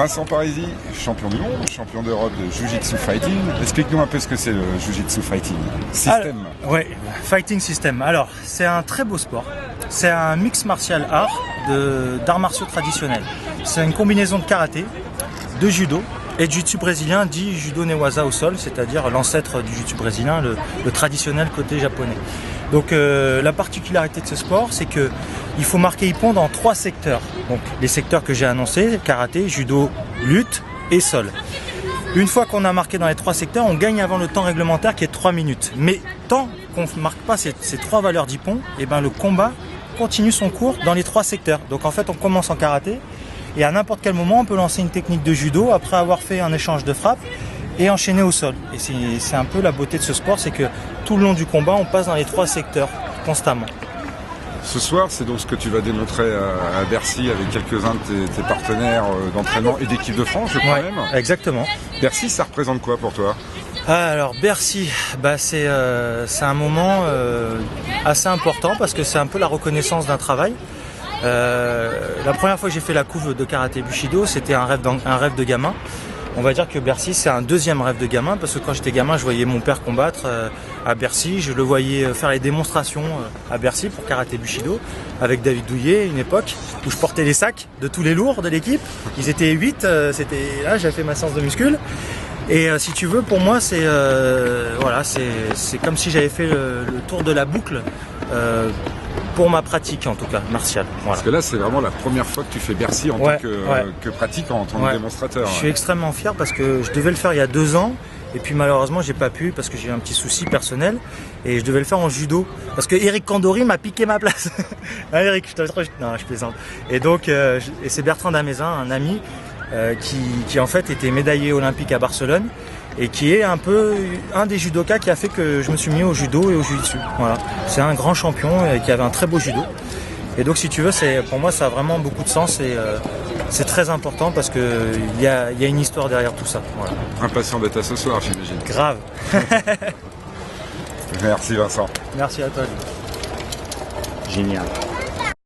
Vincent Parisi, champion du monde, champion d'Europe de Jiu-Jitsu Fighting. Explique-nous un peu ce que c'est le Jiu-Jitsu Fighting System. Oui, Fighting System. Alors, c'est un très beau sport. C'est un mix martial art d'arts martiaux traditionnels. C'est une combinaison de karaté, de judo et de jiu-jitsu brésilien dit judo newaza au sol, c'est-à-dire l'ancêtre du jiu-jitsu brésilien, le traditionnel côté japonais. Donc la particularité de ce sport, c'est que il faut marquer ippon dans 3 secteurs. Donc les secteurs que j'ai annoncés, karaté, judo, lutte et sol. Une fois qu'on a marqué dans les 3 secteurs, on gagne avant le temps réglementaire qui est 3 minutes. Mais tant qu'on ne marque pas ces 3 valeurs d'ippon, et ben le combat continue son cours dans les 3 secteurs. Donc en fait, on commence en karaté et à n'importe quel moment, on peut lancer une technique de judo après avoir fait un échange de frappes et enchaîner au sol. Et c'est un peu la beauté de ce sport, c'est que tout le long du combat, on passe dans les 3 secteurs constamment. Ce soir, c'est donc ce que tu vas démontrer à Bercy avec quelques-uns de tes partenaires d'entraînement et d'équipe de France, je crois même. Exactement. Bercy, ça représente quoi pour toi? Alors Bercy, c'est un moment assez important parce que c'est un peu la reconnaissance d'un travail. La première fois que j'ai fait la couve de karaté Bushido, c'était un rêve de gamin. On va dire que Bercy, c'est un deuxième rêve de gamin parce que quand j'étais gamin, je voyais mon père combattre à Bercy. Je le voyais faire les démonstrations à Bercy pour karaté Bushido avec David Douillet, une époque où je portais les sacs de tous les lourds de l'équipe. Ils étaient 8, là j'avais fait ma séance de muscule. Et si tu veux, pour moi, c'est comme si j'avais fait le tour de la boucle pour ma pratique, en tout cas, martiale. Voilà. Parce que là, c'est vraiment la première fois que tu fais Bercy en tant que pratiquant, en tant que démonstrateur. Je suis extrêmement fier parce que je devais le faire il y a 2 ans. Et puis malheureusement, j'ai pas pu parce que j'ai eu un petit souci personnel. Et je devais le faire en judo. Parce que Eric Kandori m'a piqué ma place. Hein, Eric, non, je plaisante. Et donc, c'est Bertrand Damezin, un ami, qui en fait était médaillé olympique à Barcelone et qui est un peu un des judokas qui a fait que je me suis mis au judo et au jiu-jitsu. Voilà. C'est un grand champion qui avait un très beau judo. Et donc si tu veux, pour moi ça a vraiment beaucoup de sens et c'est très important parce que il y a une histoire derrière tout ça. Voilà. Impatient d'être à ce soir, j'imagine. Grave. Merci Vincent. Merci à toi. Génial.